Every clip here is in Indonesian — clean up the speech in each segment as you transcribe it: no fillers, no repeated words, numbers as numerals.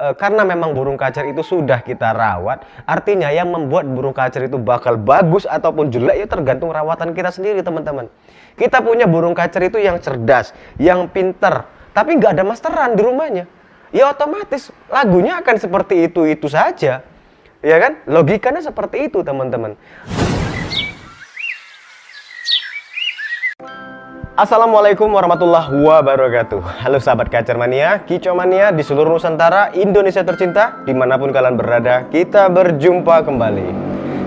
karena memang burung kacer itu sudah kita rawat, artinya yang membuat burung kacer itu bakal bagus ataupun jelek itu tergantung rawatan kita sendiri, teman-teman. Kita punya burung kacer itu yang cerdas, yang pinter, tapi nggak ada masteran di rumahnya, ya otomatis lagunya akan seperti itu saja, ya kan? Logikanya seperti itu, teman-teman. Assalamualaikum warahmatullahi wabarakatuh. Halo sahabat Kacer Mania, Kicau Mania di seluruh Nusantara, Indonesia tercinta, dimanapun kalian berada, kita berjumpa kembali.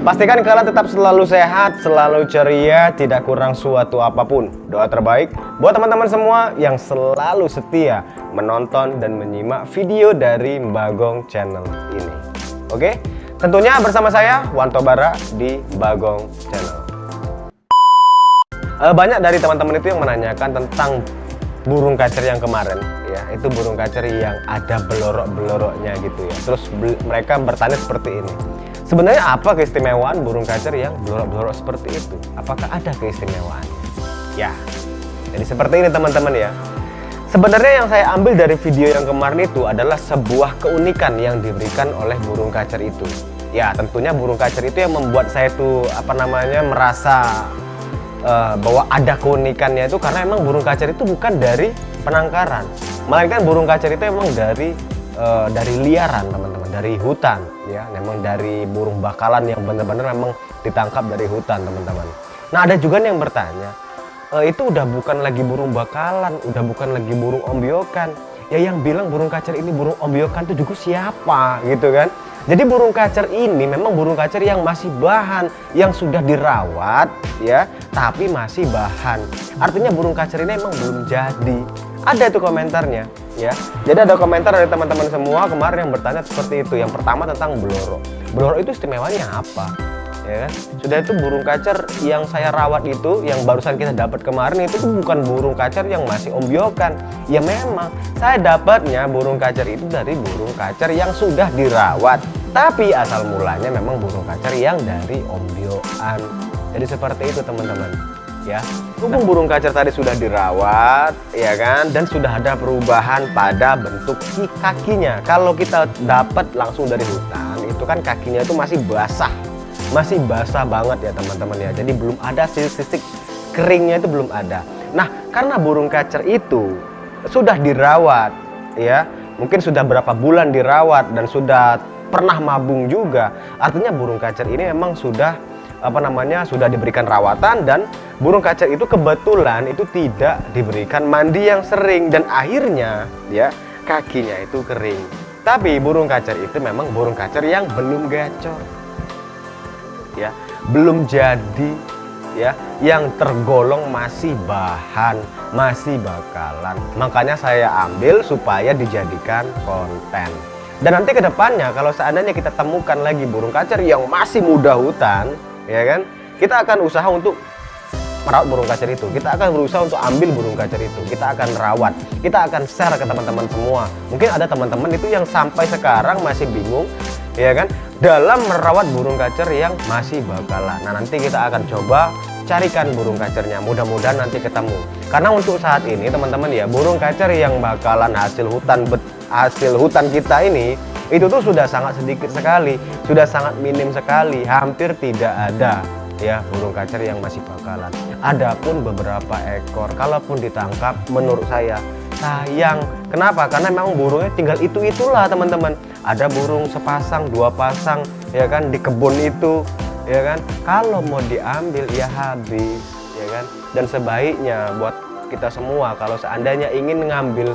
Pastikan kalian tetap selalu sehat, selalu ceria, tidak kurang suatu apapun. Doa terbaik buat teman-teman semua yang selalu setia menonton dan menyimak video dari Bagong Channel ini. Oke, tentunya bersama saya Wanto Bara di Bagong Channel. Banyak dari teman-teman itu yang menanyakan tentang burung kacer yang kemarin, ya, itu burung kacer yang ada belorok-beloroknya gitu ya. Terus mereka bertanya seperti ini, sebenarnya apa keistimewaan burung kacer yang belorok-belorok seperti itu? Apakah ada keistimewaannya? Ya, jadi seperti ini teman-teman ya. Sebenarnya yang saya ambil dari video yang kemarin itu adalah sebuah keunikan yang diberikan oleh burung kacer itu. Ya, tentunya burung kacer itu yang membuat saya tuh merasa bahwa ada keunikannya itu karena emang burung kacer itu bukan dari penangkaran, melainkan burung kacer itu emang dari liaran, teman-teman, dari hutan, ya, memang dari burung bakalan yang benar-benar memang ditangkap dari hutan, teman-teman. Nah, ada juga yang bertanya, itu udah bukan lagi burung bakalan, udah bukan lagi burung ombyokan, ya yang bilang burung kacer ini burung ombyokan itu juga siapa, gitu kan? Jadi burung kacer ini memang burung kacer yang masih bahan, yang sudah dirawat, ya, tapi masih bahan. Artinya burung kacer ini memang belum jadi. Ada itu komentarnya, ya. Jadi ada komentar dari teman-teman semua kemarin yang bertanya seperti itu. Yang pertama tentang belorok. Belorok itu istimewanya apa? Ya kan? Sudah itu burung kacer yang saya rawat itu, yang barusan kita dapat kemarin itu bukan burung kacer yang masih ombyokan. Ya memang saya dapatnya burung kacer itu dari burung kacer yang sudah dirawat, tapi asal mulanya memang burung kacer yang dari ombyokan. Jadi seperti itu teman-teman, ya. Hubung burung kacer tadi sudah dirawat, ya kan, dan sudah ada perubahan pada bentuk kakinya. Kalau kita dapat langsung dari hutan, itu kan kakinya itu masih basah banget ya teman-teman ya. Jadi belum ada sisik keringnya, itu belum ada. Nah, karena burung kacer itu sudah dirawat, ya, mungkin sudah berapa bulan dirawat dan sudah pernah mabung juga, artinya burung kacer ini memang sudah sudah diberikan rawatan, dan burung kacer itu kebetulan itu tidak diberikan mandi yang sering dan akhirnya ya kakinya itu kering. Tapi burung kacer itu memang burung kacer yang belum gacor, ya, belum jadi, ya, yang tergolong masih bahan, masih bakalan. Makanya saya ambil supaya dijadikan konten. Dan nanti kedepannya kalau seandainya kita temukan lagi burung kacer yang masih muda hutan, ya kan, kita akan usaha untuk merawat burung kacer itu. Kita akan berusaha untuk ambil burung kacer itu, kita akan rawat, kita akan share ke teman-teman semua. Mungkin ada teman-teman itu yang sampai sekarang masih bingung, ya kan, dalam merawat burung kacer yang masih bakalan. Nah, nanti kita akan coba carikan burung kacernya, mudah-mudahan nanti ketemu. Karena untuk saat ini teman-teman ya, burung kacer yang bakalan hasil hutan kita ini itu tuh sudah sangat sedikit sekali, sudah sangat minim sekali, hampir tidak ada ya burung kacer yang masih bakalan. Adapun beberapa ekor, kalaupun ditangkap, menurut saya sayang. Kenapa? Karena memang burungnya tinggal itulah teman-teman. Ada burung sepasang, dua pasang, ya kan, di kebun itu, ya kan. Kalau mau diambil ya habis, ya kan. Dan sebaiknya buat kita semua, kalau seandainya ingin ngambil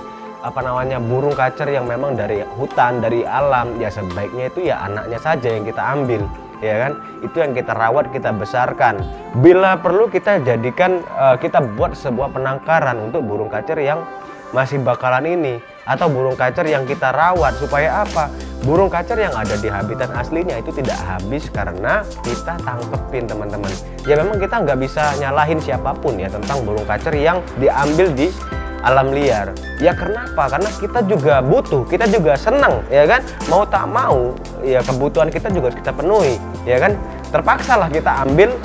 burung kacer yang memang dari hutan, dari alam, ya sebaiknya itu ya anaknya saja yang kita ambil, ya kan. Itu yang kita rawat, kita besarkan. Bila perlu kita jadikan, kita buat sebuah penangkaran untuk burung kacer yang masih bakalan ini, atau burung kacer yang kita rawat. Supaya apa? Burung kacer yang ada di habitat aslinya itu tidak habis karena kita tangkepin, teman-teman. Ya memang kita nggak bisa nyalahin siapapun ya tentang burung kacer yang diambil di alam liar. Ya kenapa? Karena kita juga butuh, kita juga senang, ya kan, mau tak mau ya kebutuhan kita juga kita penuhi, ya kan. Terpaksalah kita ambil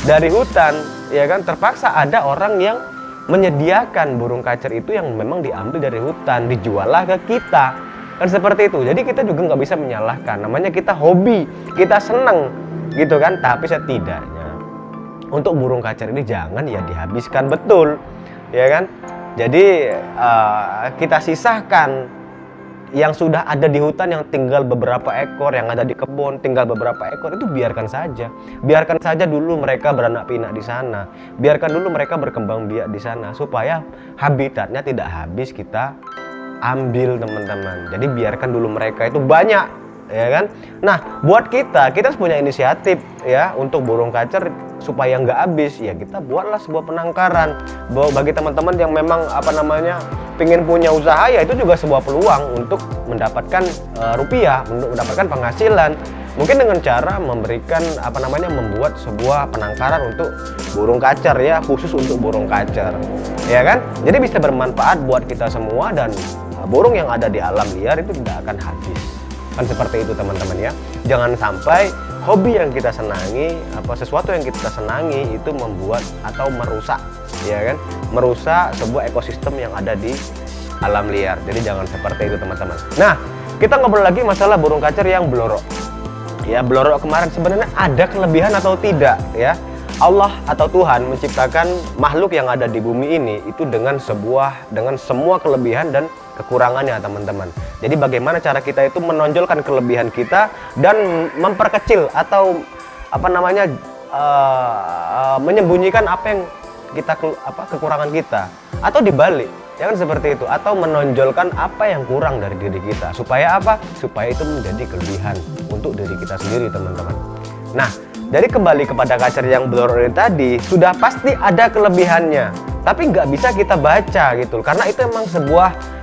dari hutan, ya kan, terpaksa ada orang yang menyediakan burung kacer itu yang memang diambil dari hutan, dijual lah ke kita, Kan seperti itu. Jadi kita juga nggak bisa menyalahkan. Namanya kita hobi, kita seneng gitu kan. Tapi setidaknya untuk burung kacer ini jangan ya dihabiskan betul, ya kan. Jadi kita sisahkan yang sudah ada di hutan, yang tinggal beberapa ekor, yang ada di kebun tinggal beberapa ekor, itu biarkan saja. Biarkan saja dulu mereka beranak pinak di sana. Biarkan dulu mereka berkembang biak di sana supaya habitatnya tidak habis kita ambil, teman-teman. Jadi biarkan dulu mereka itu banyak, ya kan. Nah, buat kita harus punya inisiatif ya untuk burung kacer supaya nggak habis. Ya kita buatlah sebuah penangkaran. Bagi teman-teman yang memang pengen punya usaha, ya itu juga sebuah peluang untuk mendapatkan rupiah, untuk mendapatkan penghasilan. Mungkin dengan cara memberikan membuat sebuah penangkaran untuk burung kacer ya, khusus untuk burung kacer, ya kan. Jadi bisa bermanfaat buat kita semua, dan burung yang ada di alam liar itu tidak akan habis. Kan seperti itu, teman-teman ya. Jangan sampai hobi yang kita senangi, sesuatu yang kita senangi itu membuat atau merusak, ya kan, merusak sebuah ekosistem yang ada di alam liar. Jadi jangan seperti itu, teman-teman. Nah, kita ngobrol lagi masalah burung kacer yang belorok. Ya, belorok kemarin sebenarnya ada kelebihan atau tidak ya? Allah atau Tuhan menciptakan makhluk yang ada di bumi ini itu dengan semua kelebihan dan kekurangannya, teman-teman. Jadi bagaimana cara kita itu menonjolkan kelebihan kita dan memperkecil atau menyembunyikan apa yang kekurangan kita, atau dibalik, ya kan seperti itu, atau menonjolkan apa yang kurang dari diri kita supaya supaya itu menjadi kelebihan untuk diri kita sendiri, teman-teman. Nah, jadi kembali kepada kacer yang belorok ini tadi, sudah pasti ada kelebihannya, tapi nggak bisa kita baca gitu, karena itu emang sebuah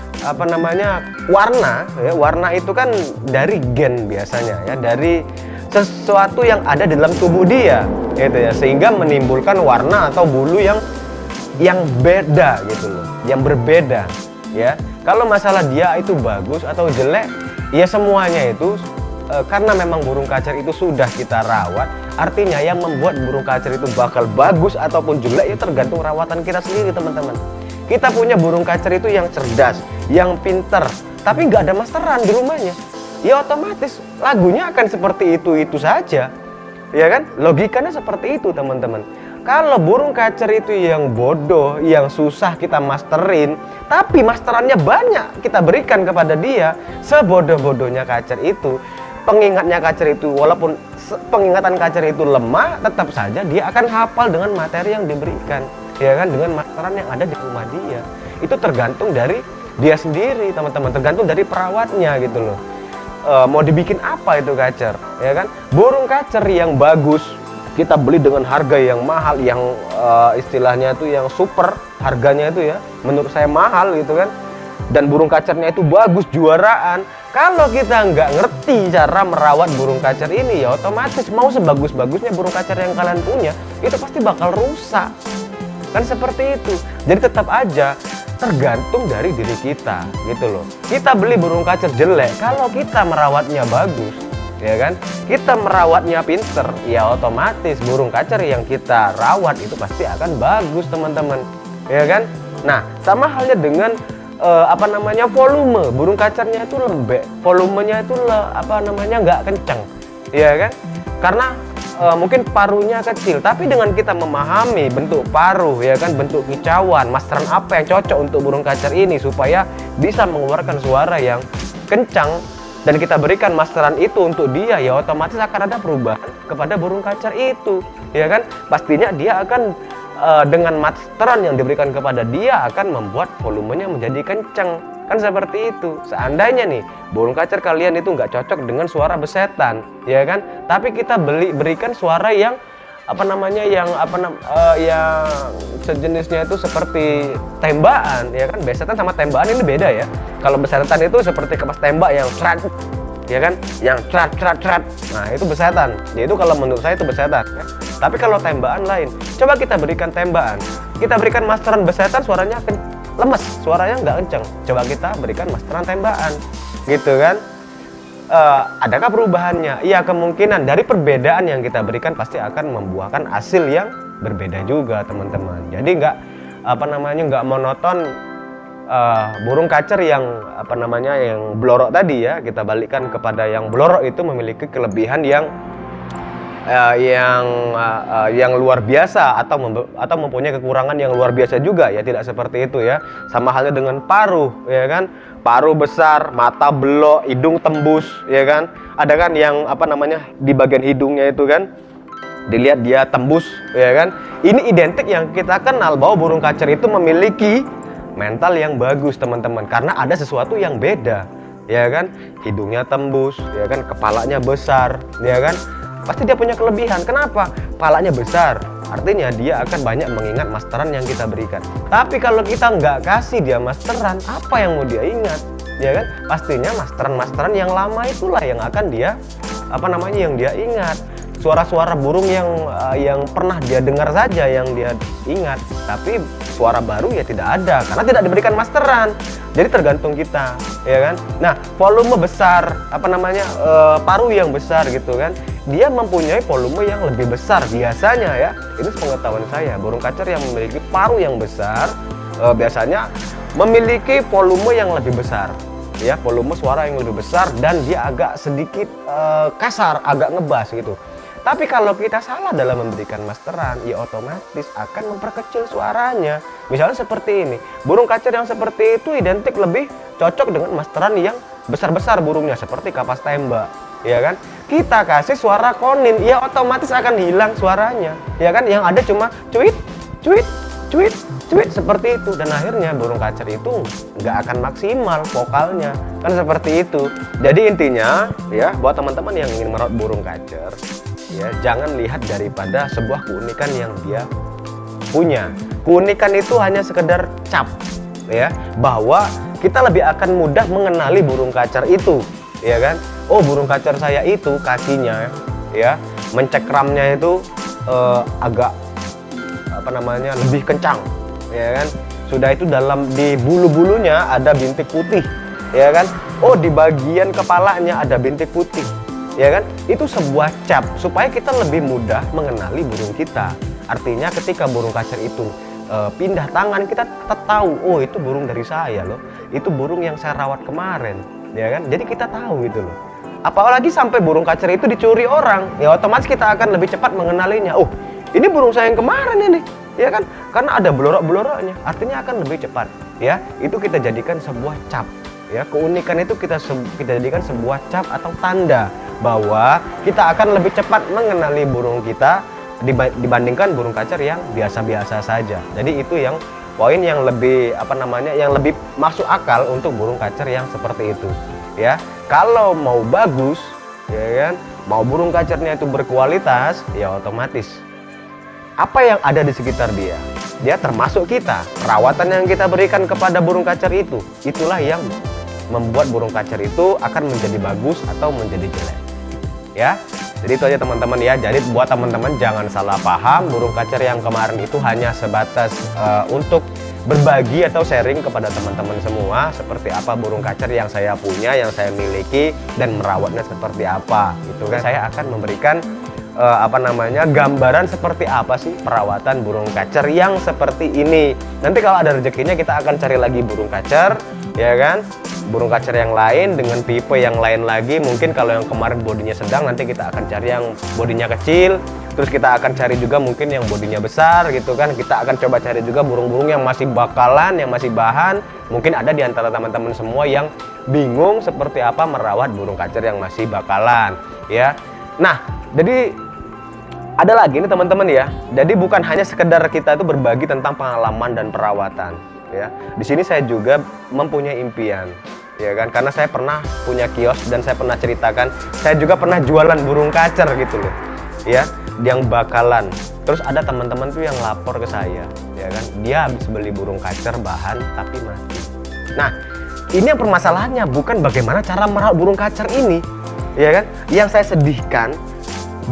warna ya. Warna itu kan dari gen biasanya ya, dari sesuatu yang ada di dalam tubuh dia gitu ya, sehingga menimbulkan warna atau bulu yang beda gitu loh, yang berbeda ya. Kalau masalah dia itu bagus atau jelek, ya semuanya itu karena memang burung kacer itu sudah kita rawat, artinya yang membuat burung kacer itu bakal bagus ataupun jelek ya tergantung rawatan kita sendiri, teman-teman. Kita punya burung kacer itu yang cerdas, yang pinter, tapi nggak ada masteran di rumahnya, ya otomatis lagunya akan seperti itu saja, ya kan. Logikanya seperti itu, teman-teman. Kalau burung kacer itu yang bodoh, yang susah kita masterin, tapi masterannya banyak kita berikan kepada dia, sebodoh-bodohnya kacer itu, pengingatnya kacer itu, walaupun pengingatan kacer itu lemah, tetap saja dia akan hafal dengan materi yang diberikan, ya kan, dengan masteran yang ada di rumah dia. Itu tergantung dari dia sendiri, teman-teman, tergantung dari perawatnya gitu loh. Mau dibikin apa itu kacer, ya kan. Burung kacer yang bagus kita beli dengan harga yang mahal, yang istilahnya itu yang super harganya itu ya, menurut saya mahal gitu kan, dan burung kacernya itu bagus, juaraan. Kalau kita nggak ngerti cara merawat burung kacer ini, ya otomatis mau sebagus-bagusnya burung kacer yang kalian punya, itu pasti bakal rusak. Kan seperti itu. Jadi tetap aja tergantung dari diri kita gitu loh. Kita beli burung kacer jelek, kalau kita merawatnya bagus, ya kan, kita merawatnya pinter, ya otomatis burung kacer yang kita rawat itu pasti akan bagus, teman-teman, ya kan. Nah, sama halnya dengan volume burung kacernya itu lembek, volumenya itu nggak kencang, ya kan, karena mungkin paruhnya kecil, tapi dengan kita memahami bentuk paruh, ya kan, bentuk kicauan, masteran apa yang cocok untuk burung kacer ini supaya bisa mengeluarkan suara yang kencang, dan kita berikan masteran itu untuk dia, ya otomatis akan ada perubahan kepada burung kacer itu, ya kan. Pastinya dia akan dengan masteran yang diberikan kepada dia akan membuat volumenya menjadi kencang. Kan seperti itu. Seandainya nih burung kacer kalian itu nggak cocok dengan suara besetan, ya kan, tapi kita berikan suara yang yang sejenisnya itu seperti tembakan, ya kan. Besetan sama tembakan ini beda ya. Kalau besetan itu seperti kepas tembak yang cerat, ya kan, yang cerat. Nah, itu besetan. Ya itu kalau menurut saya itu besetan ya. Tapi kalau tembakan lain, coba kita berikan tembakan, kita berikan masteran besetan, suaranya lemes, suaranya nggak kenceng. Coba kita berikan masteran tembakan, gitu kan. Adakah perubahannya? Iya, kemungkinan dari perbedaan yang kita berikan pasti akan membuahkan hasil yang berbeda juga, teman-teman. Jadi nggak monoton burung kacer yang yang belorok tadi ya, kita balikkan kepada yang belorok itu memiliki kelebihan yang luar biasa atau mempunyai kekurangan yang luar biasa juga ya, tidak seperti itu ya. Sama halnya dengan paruh ya kan, paruh besar, mata belok, hidung tembus ya kan. Ada kan yang di bagian hidungnya itu kan dilihat dia tembus ya kan. Ini identik yang kita kenal bahwa burung kacer itu memiliki mental yang bagus teman-teman, karena ada sesuatu yang beda ya kan. Hidungnya tembus ya kan, kepalanya besar ya kan. Pasti dia punya kelebihan. Kenapa? Kepalanya besar, artinya dia akan banyak mengingat masteran yang kita berikan. Tapi kalau kita nggak kasih dia masteran, apa yang mau dia ingat? Ya kan? Pastinya masteran-masteran yang lama itulah yang akan dia yang dia ingat. Suara-suara burung yang pernah dia dengar saja yang dia ingat, tapi suara baru ya tidak ada karena tidak diberikan masteran. Jadi tergantung kita, ya kan? Nah, volume besar, paruh yang besar gitu kan, dia mempunyai volume yang lebih besar biasanya ya. Ini sepengetahuan saya, burung kacer yang memiliki paruh yang besar biasanya memiliki volume yang lebih besar. Ya, volume suara yang lebih besar dan dia agak sedikit kasar, agak ngebas gitu. Tapi kalau kita salah dalam memberikan masteran, ya otomatis akan memperkecil suaranya. Misalnya seperti ini, burung kacer yang seperti itu identik lebih cocok dengan masteran yang besar-besar burungnya, seperti kapas tembak, ya kan? Kita kasih suara konin, ya otomatis akan hilang suaranya, ya kan? Yang ada cuma cuit, cuit, cuit, cuit seperti itu, dan akhirnya burung kacer itu nggak akan maksimal vokalnya, kan seperti itu. Jadi intinya, ya buat teman-teman yang ingin merawat burung kacer, ya jangan lihat daripada sebuah keunikan yang dia punya. Keunikan itu hanya sekedar cap ya, bahwa kita lebih akan mudah mengenali burung kacer itu, ya kan? Oh, burung kacer saya itu kakinya ya mencekramnya itu agak lebih kencang, ya kan? Sudah itu di bulu-bulunya ada bintik putih, ya kan? Oh, di bagian kepalanya ada bintik putih, ya kan? Itu sebuah cap supaya kita lebih mudah mengenali burung kita. Artinya ketika burung kacer itu pindah tangan, kita tahu, oh itu burung dari saya loh, itu burung yang saya rawat kemarin, ya kan? Jadi kita tahu gitu loh. Apalagi sampai burung kacer itu dicuri orang, ya otomatis kita akan lebih cepat mengenalinya. Oh, ini burung saya yang kemarin ini, ya kan? Karena ada belorok-beloroknya, artinya akan lebih cepat, ya. Itu kita jadikan sebuah cap, ya. Keunikan itu kita jadikan sebuah cap atau tanda bahwa kita akan lebih cepat mengenali burung kita dibandingkan burung kacer yang biasa-biasa saja. Jadi itu yang poin yang lebih yang lebih masuk akal untuk burung kacer yang seperti itu, ya. Kalau mau bagus, ya kan, mau burung kacernya itu berkualitas, ya otomatis apa yang ada di sekitar dia termasuk kita, perawatan yang kita berikan kepada burung kacer itu, itulah yang membuat burung kacer itu akan menjadi bagus atau menjadi jelek, ya. Jadi itu aja teman-teman ya. Jadi buat teman-teman jangan salah paham, burung kacer yang kemarin itu hanya sebatas untuk berbagi atau sharing kepada teman-teman semua seperti apa burung kacer yang saya punya, yang saya miliki, dan merawatnya seperti apa gitu kan. Saya akan memberikan gambaran seperti apa sih perawatan burung kacer yang seperti ini. Nanti kalau ada rezekinya kita akan cari lagi burung kacer, ya kan, burung kacer yang lain dengan tipe yang lain lagi. Mungkin kalau yang kemarin bodinya sedang, nanti kita akan cari yang bodinya kecil. Terus kita akan cari juga mungkin yang bodinya besar gitu kan. Kita akan coba cari juga burung-burung yang masih bakalan, yang masih bahan. Mungkin ada di antara teman-teman semua yang bingung seperti apa merawat burung kacer yang masih bakalan, ya. Nah, jadi ada lagi nih teman-teman ya. Jadi bukan hanya sekedar kita itu berbagi tentang pengalaman dan perawatan, ya. Di sini saya juga mempunyai impian, ya kan, karena saya pernah punya kios dan saya pernah ceritakan, saya juga pernah jualan burung kacer gitu loh, ya, yang bakalan. Terus ada teman-teman tuh yang lapor ke saya, ya kan, dia habis beli burung kacer bahan tapi mati. Nah, ini yang permasalahannya bukan bagaimana cara merawat burung kacer ini, ya kan. Yang saya sedihkan,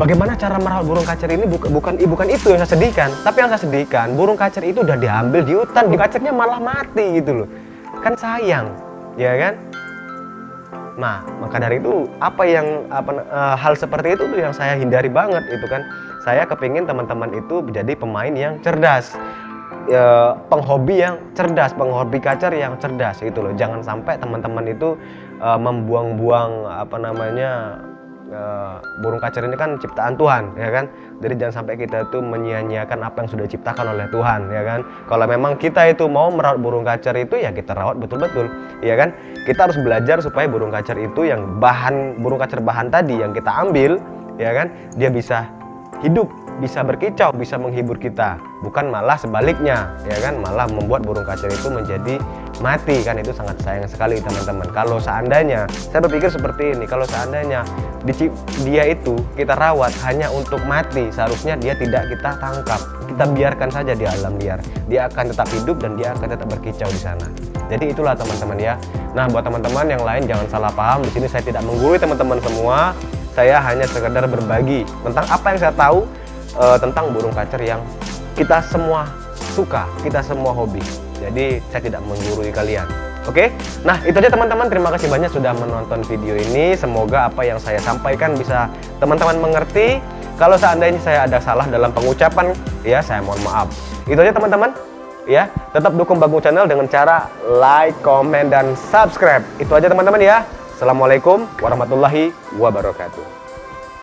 bagaimana cara merawat burung kacer ini bukan itu yang saya sedihkan. Tapi yang saya sedihkan, burung kacer itu udah diambil di hutan, burung kacernya malah mati gitu loh. Kan sayang, ya kan? Nah, maka dari itu hal seperti itu yang saya hindari banget itu kan. Saya kepingin teman-teman itu menjadi pemain yang cerdas. penghobi yang cerdas, penghobi kacer yang cerdas gitu loh. Jangan sampai teman-teman itu membuang-buang burung kacer ini kan ciptaan Tuhan, ya kan. Jadi jangan sampai kita itu menyia-nyiakan apa yang sudah diciptakan oleh Tuhan, ya kan. Kalau memang kita itu mau merawat burung kacer itu, ya kita rawat betul-betul, ya kan. Kita harus belajar supaya burung kacer itu yang burung kacer bahan tadi yang kita ambil, ya kan, dia bisa hidup, bisa berkicau, bisa menghibur kita, bukan malah sebaliknya, ya kan, malah membuat burung kacer itu menjadi mati, kan. Itu sangat sayang sekali teman-teman. Kalau seandainya, saya berpikir seperti ini, kalau seandainya dia itu kita rawat hanya untuk mati, seharusnya dia tidak kita tangkap, kita biarkan saja di alam liar, dia akan tetap hidup dan dia akan tetap berkicau di sana. Jadi itulah teman-teman ya. Nah, buat teman-teman yang lain jangan salah paham, di sini saya tidak menggurui teman-teman semua, saya hanya sekedar berbagi tentang apa yang saya tahu tentang burung kacer yang kita semua suka, kita semua hobi. Jadi saya tidak menggurui kalian. Oke? Nah, itu aja teman-teman. Terima kasih banyak sudah menonton video ini. Semoga apa yang saya sampaikan bisa teman-teman mengerti. Kalau seandainya saya ada salah dalam pengucapan, ya saya mohon maaf. Itu aja teman-teman. Ya, tetap dukung Bagong Channel dengan cara like, comment, dan subscribe. Itu aja teman-teman ya. Assalamualaikum warahmatullahi wabarakatuh.